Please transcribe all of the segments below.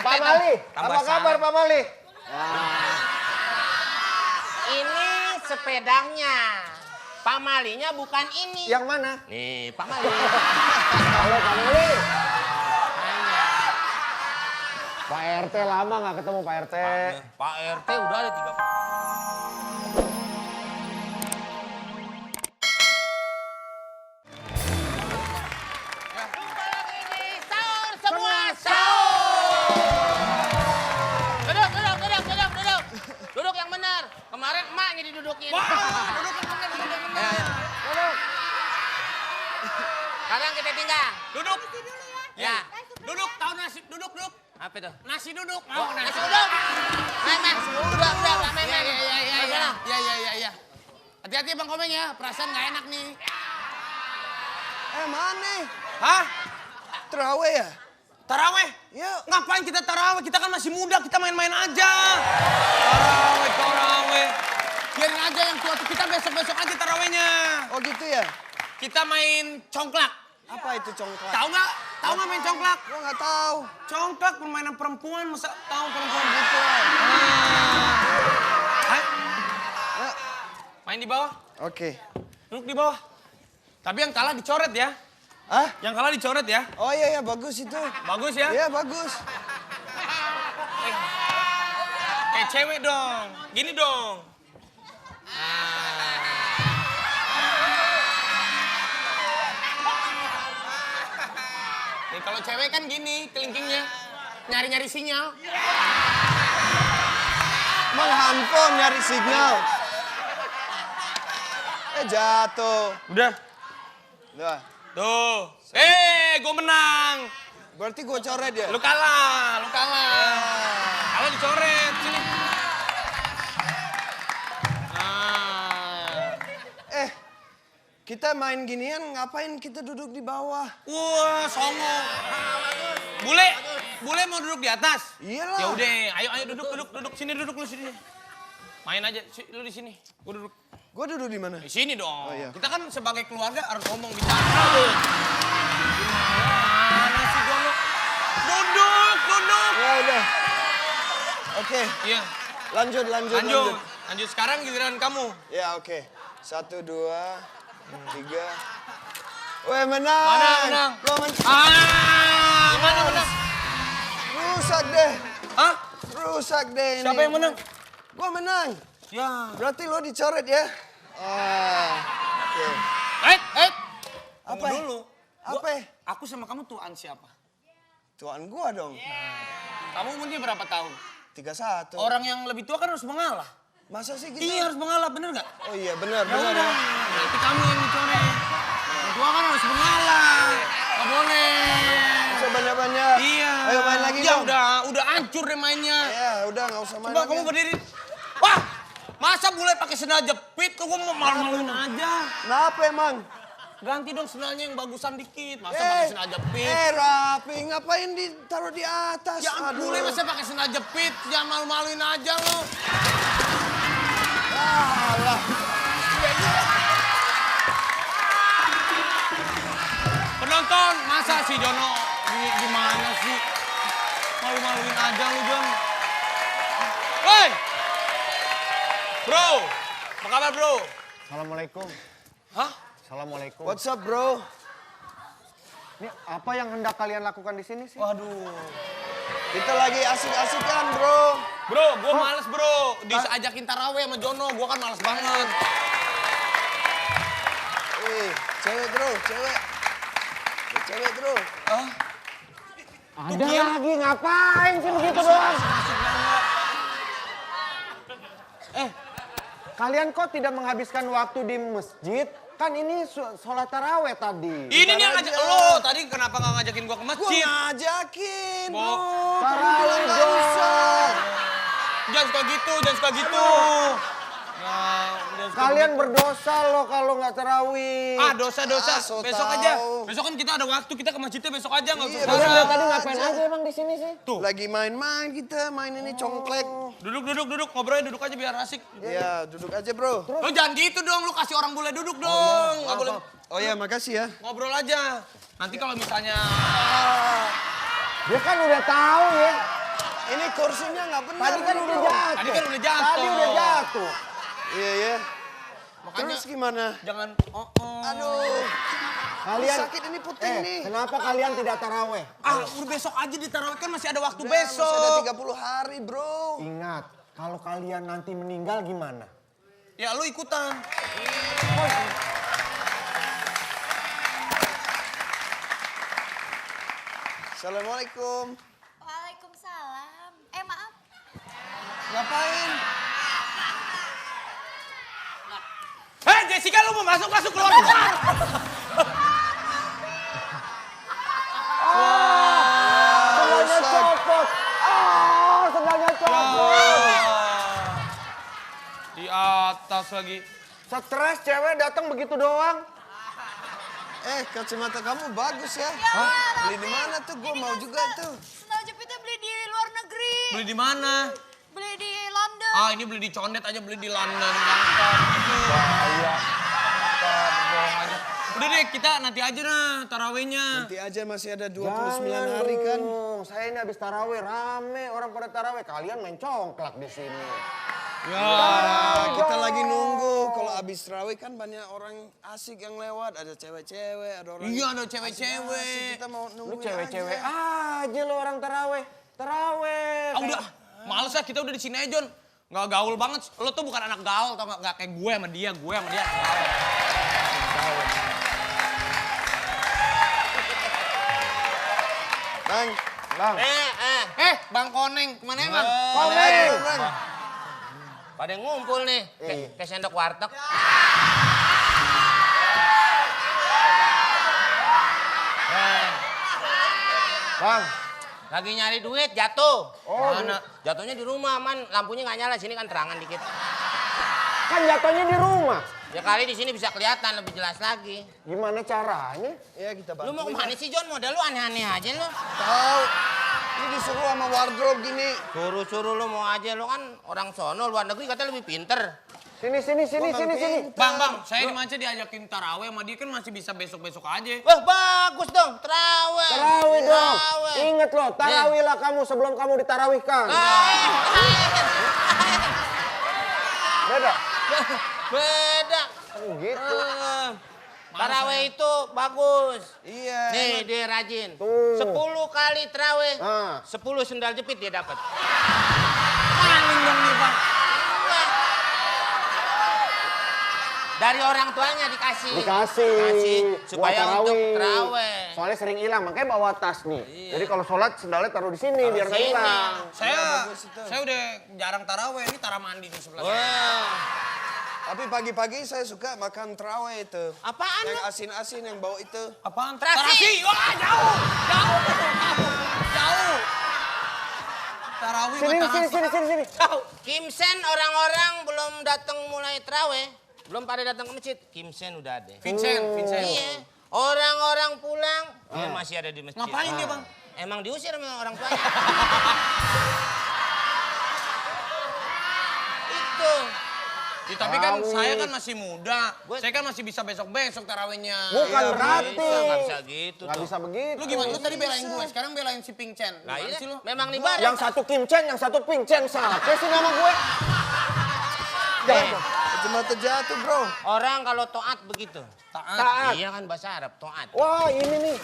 Pak Mali, tambah apa kabar Pak Mali? Ini sepedanya. Pak Malinya bukan ini. Yang mana? Nih, Pak Mali. Halo Pak Mali. Hanya. Pak RT lama nggak ketemu Pak RT. Pak RT udah ada 3. Sahur semua sahur. Duduk. Duduk yang benar. Kemarin emaknya didudukin. Duduk yang benar. Duduk. Sekarang kita tinggal. Duduk. Ya. Duduk, tahu nasi duduk. Apa itu? Nasi duduk. Oh, nasi uduk. Main. Udah, main. Iya. Hati-hati Bang Komeng ya, perasaan nggak enak nih. Mana? Hah? Terawih ya? Taraweh? Yuk. Ngapain kita taraweh? Kita kan masih muda, kita main-main aja. Taraweh. Biarin aja yang tua, kita besok-besok aja tarawehnya. Oh gitu ya? Kita main congklak. Apa itu congklak? Tahu nggak? Tahu nggak main congklak? Gua nggak tahu. Congklak permainan perempuan, masa tahu perempuan gitu? Hah? Main di bawah? Oke. Duduk di bawah. Tapi yang kalah dicoret ya. Ah? Yang kalah dicoret ya. Oh iya bagus itu. Bagus ya? Iya bagus. Kayak cewek dong. Gini dong. Nih kalau cewek kan gini kelingkingnya. Nyari-nyari sinyal. Emang handphone nyari sinyal. Jatuh. Udah. Udah. Tuh. Gue menang. Berarti gua coret ya? Lu kalah. Kalau dicoret sini. Kita main ginian ngapain kita duduk di bawah? Wah, songo. Bule mau duduk di atas? Iyalah. Ya udah, ayo duduk sini duduk lu sini. Main aja lu di sini. Gua duduk. Gua duduk di mana? Di sini dong. Oh, iya. Kita kan sebagai keluarga harus ngomong bicara. Gimana sih Dono? Duduk. Ya udah. Oke. Iya. Lanjut. Lanjut sekarang giliran kamu. Ya oke. 1, 2, 3. Weh menang. Mana menang? Gua menang. Mana menang? Rusak deh. Hah? Rusak deh ini. Siapa yang menang? Gua menang. Ya. Berarti lo dicoret ya? Oke. Tunggu Apa? dulu. Apa? Aku sama kamu tuan siapa? Tuan gua dong. Kamu umurnya berapa tahun? 31. Orang yang lebih tua kan harus mengalah. Masa sih gitu? Iya harus mengalah, bener nggak? Oh iya benar. Ya udah, nanti kamu yang dicoret. Yang tua kan harus mengalah. Nggak boleh. Bisa banyak-banyak. Iya. Ayo main lagi ya, dong. udah hancur deh mainnya. Ya udah nggak usah main Coba lagi. kamu berdiri. Wah, masa bule pakai sendal jepit? Kok gue mau malu-maluin aja. Kenapa emang? Ganti dong sendalnya yang bagusan dikit. Masa pakai sendal jepit? Rapi, ngapain ditaruh di atas? Ya bule masa pakai sendal jepit? Jangan malu-maluin aja lo. Alah. Penonton, masa si Jono gimana sih? Malu-maluin aja lu, Jon. Woi! Bro, apa kabar bro? Assalamualaikum. Hah? Assalamualaikum. What's up bro? Ini apa yang hendak kalian lakukan di sini sih? Waduh. Kita lagi asik-asikan bro. Bro, gue males bro. Diajakin taraweh sama Jono, gue kan males banget. Cewek bro, cewek. Cewek bro. Ada lagi, ngapain sih begitu doang? Kalian kok tidak menghabiskan waktu di masjid? Kan ini sholat taraweh tadi. Ini nih yang ngajak lo. Tadi kenapa nggak ngajakin gue ke Gua masjid? ngajakin bro. Taraweh Nggak dong. usah. Jangan suka gitu, jangan suka gitu. Kalian berdosa loh kalau nggak tarawih. Dosa-dosa. so Besok tahu. aja. Besok kan kita ada waktu, kita ke masjidnya besok aja nggak usah Iya, Kalian sekarang. dari tadi ngapain aja emang di sini sih? Tuh. Lagi main-main kita, main ini congklek. Duduk. Ngobrolnya duduk aja biar asik. Iya, duduk aja bro. Lo jangan gitu dong, lu kasih orang bule duduk dong. Nggak boleh. Oh iya, makasih ya. Ngobrol aja. Nanti kalau misalnya... Dia kan udah tahu ya. kursinya nggak benar. Tadi kan udah jatuh. Tadi kan udah jatuh. Tadi udah jatuh. Iya, iya. Makanya Terus gimana? jangan Aduh. Kalian Sakit ini puting nih. Kenapa kalian tidak taraweh? udah besok aja ditarawih kan masih ada waktu Udah, besok. masih ada 30 hari, bro. Ingat, kalau kalian nanti meninggal gimana? Ya lu ikutan. Assalamualaikum. Waalaikumsalam. Maaf. Ngapain? Hei Jessica lu mau masuk keluar keluar. Sendalnya copot. Sendalnya copot. Di atas lagi. Stres cewek datang begitu doang. Kacamata kamu bagus ya. Beli di mana tuh? Gua mau juga tuh. Sendal jepitnya beli di luar negeri. Beli di mana? Beli di London. Ini beli di Condet aja, beli di London. Bahaya. Bohong aja. Udah deh, kita nanti aja tarawihnya. Nanti aja masih ada 29 hari kan. Dong. Saya ini habis tarawih rame orang pada tarawih. Kalian main congklak di sini. Ya, kita lagi nunggu. Kalau abis tarawih kan banyak orang asik yang lewat. Ada cewek-cewek, ada orang. Iya, ada asik-asik. cewek-cewek. Kita mau Lu nungguin cewek-cewek aja. aja lo orang tarawih. Tarawih. Udah, males ya kita udah di sini aja, Jon. Nggak gaul banget. Lo tuh bukan anak gaul, tau nggak kayak gue sama dia anak gaul. Bang. Bang Koneng, kemana emang? Koneng. Pada ngumpul nih, kayak sendok warteg. Bang. Lagi nyari duit, jatuh. Mana? Jatuhnya di rumah, man. Lampunya nggak nyala, sini kan terangan dikit. Kan jatuhnya di rumah. Ya kali di sini bisa kelihatan lebih jelas lagi. Gimana caranya? Ya kita bantu. Lu mau kemana sih, John? Model lu aneh-aneh aja lu. Tahu. Ini disuruh sama wardrobe gini. Suruh-suruh lu mau aja, lu kan orang sono, luar negeri katanya lebih pinter. Sini. Bang, saya di Manca diajakin tarawih sama dia kan masih bisa besok-besok aja. Wah, bagus dong, terawih. Tarawih dong. Terawih. Ingat loh, tarawihlah kamu sebelum kamu ditarawihkan. Beda? Beda. Gitu. Tarawih itu bagus. Iya. Nih, dia rajin. Tuh. 10 kali terawih, Ah. 10 sendal jepit dia dapat. Maling dong nih, Bang. Dari orang tuanya dikasih. Dikasih. Supaya buat untuk terawih. Soalnya sering hilang, makanya bawa tas nih. Iya. Jadi kalau sholat sendalnya taruh di sini biar nggak sini. hilang. Saya udah jarang tarawih, ini tara mandi di sebelah. Wah, Tapi pagi-pagi saya suka makan terawih itu. apaan Yang lu? asin-asin yang bau itu. Apaan? Terasi. Terasi. Wah, jauh. Tarawih Sini, buat terasi. sini. Kimsen orang-orang belum datang mulai terawih, belum pada datang ke masjid. Kimsen udah ada. Vincent. Iya. Orang-orang pulang, dia masih ada di masjid. Ngapain dia, Bang? Emang diusir sama orang tuanya. Itu. Ya, tapi kan Tarawih. saya kan masih muda. Gua- Saya kan masih bisa besok-besok tarawihnya. Bukan Iya, berarti. Nggak bisa gitu Nggak tuh. bisa begitu. Lu gimana? Lu tadi belain gue, sekarang belain si Pink Chen. Nah, Gimana iya, sih lu? memang nih bareng. Yang satu Kim Chen, yang satu Pink Chen. Siapa sih nama gue? Eh, Kacamata jatuh, bro. orang kalau toat begitu. Taat. Iya kan bahasa Arab, toat. Wah ini nih.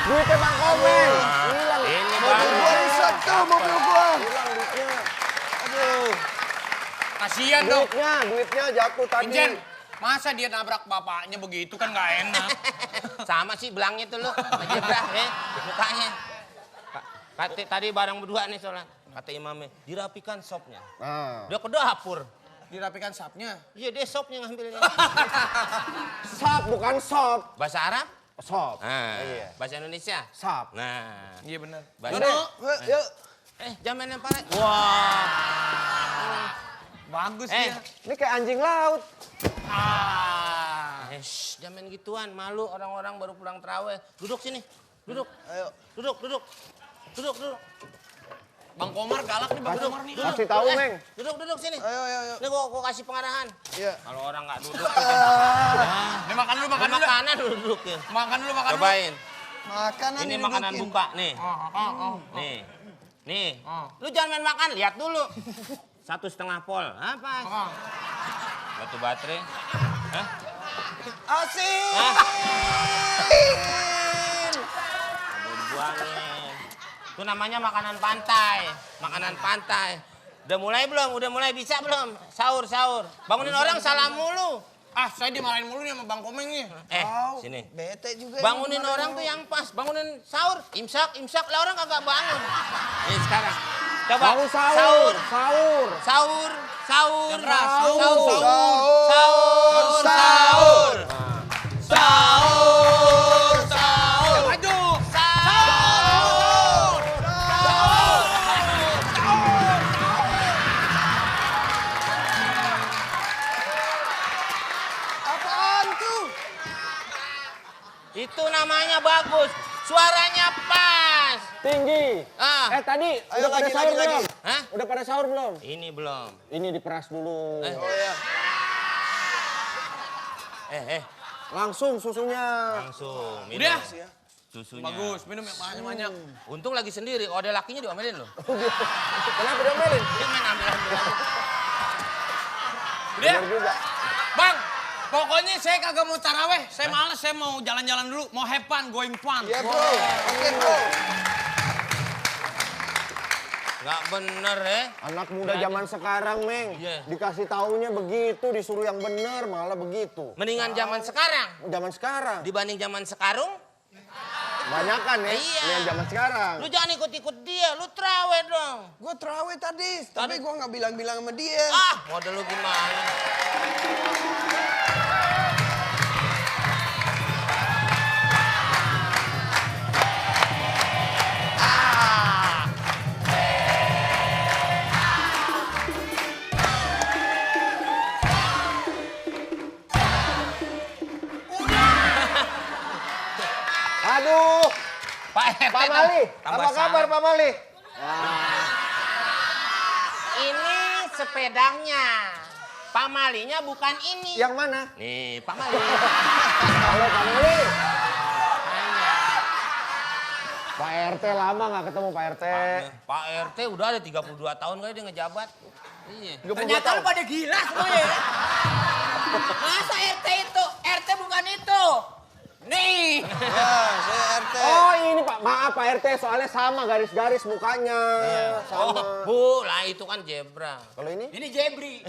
Duitnya Bang Komeng. Hilang. Ini Mobil baru. gua rusak tuh, mobil gua. Hilang duitnya. Aduh. Kasian dong. Duitnya jatuh tadi. Vincent, masa dia nabrak bapaknya begitu kan nggak enak. Sama sih belangnya tuh lu. Ngejebrah ya, mukanya. Tadi bareng berdua nih sholat. Kata imamnya, dirapikan sopnya. Nah. Dia ke dapur. Dirapikan sapnya. Iya, dia sopnya ngambilnya. Sop bukan sop. Bahasa Arab? Sop. Nah, Iya. bahasa Indonesia? Sop. Nah, Iya benar. bahasa... Jono, Yuk. Jangan yang parah. Wah. bagus Eh. dia. Ini kayak anjing laut. Jangan gituan, malu orang-orang baru pulang terawih. Duduk sini, duduk. Ayo. Duduk. Bang Komar galak nih, Bang Komar nih. Kasih tahu, Eh, Meng. Duduk sini. Ayo. Ini gua kasih pengarahan. Iya. Kalau orang nggak duduk, Nih makan dulu, makan dulu. makanan duduk ya. Makan dulu, makan dulu. Cobain. Makanan Ini didudukin. makanan buka nih. Oh. Nih. Nih, Oh. lu jangan main makan, lihat dulu. 1,5 pol, apa? Oh. Batu baterai. Hah? Asik. Hah? Buangin. Itu namanya makanan pantai. Makanan pantai. Udah mulai belum? Udah mulai bisa belum? Sahur, sahur. Bangunin orang salam mulu. Ah, saya dimarahin mulu nih sama Bang Komeng nih. Sini. Bete juga. Bangunin orang tuh yang pas. Bangunin sahur. Imsak, imsak. Lah orang kagak bangun. Nih sekarang. Coba. Mau sahur, sahur. Sahur. Sahur. Yang keras. Sahur. Sahur. Sahur. Sahur. Sahur. Sahur. Maju. Sahur. Apaan tuh? Itu namanya bagus. Suaranya pas. Tinggi. Ah. Tadi Ayo, udah pada lagi, sahur lagi, belum? lagi. Hah? Udah pada sahur belum? Ini belum. Ini diperas dulu. Oh ya. Langsung susunya. Langsung. Minum. Udah. Susunya. Bagus, minum yang banyak-banyak. Untung lagi sendiri. Kalau ada lakinya diomelin loh. Kenapa diomelin? Dia main ambil-ambil aja. Udah. Bener juga. Bang, pokoknya saya kagak mau taraweh. Saya males, saya mau jalan-jalan dulu. Mau have fun, going fun. Iya bro. Oke bro. Nggak bener ya. Anak muda zaman sekarang, Meng. Iya. Dikasih taunya begitu, disuruh yang bener malah begitu. Mendingan zaman sekarang. Zaman sekarang. Dibanding zaman sekarang. Banyakan ya, Iya. yang zaman sekarang. Lu jangan ikut-ikut dia. Lu terawih dong. Gue terawih tadi, tapi gue nggak bilang-bilang sama dia. Ah, model lu gimana? Aduh, Pak RT Pak Mali, tambah apa kabar salam. Pak Mali? Ini sepedanya. Pak Malinya bukan ini. Yang mana? Nih, Pak Mali. Halo Pak Mali. Hanya. Pak RT lama nggak ketemu Pak RT. Pak RT udah ada 32 tahun kali dia ngejabat. Iya. Ternyata lu pada gila semuanya ya. Masa RT itu? RT bukan itu. Nih. Ya, saya RT. Oh ini Pak, maaf Pak RT soalnya sama garis-garis mukanya. Oh, Sama. Bu, lah itu kan zebra. Kalau ini? Ini Jebri.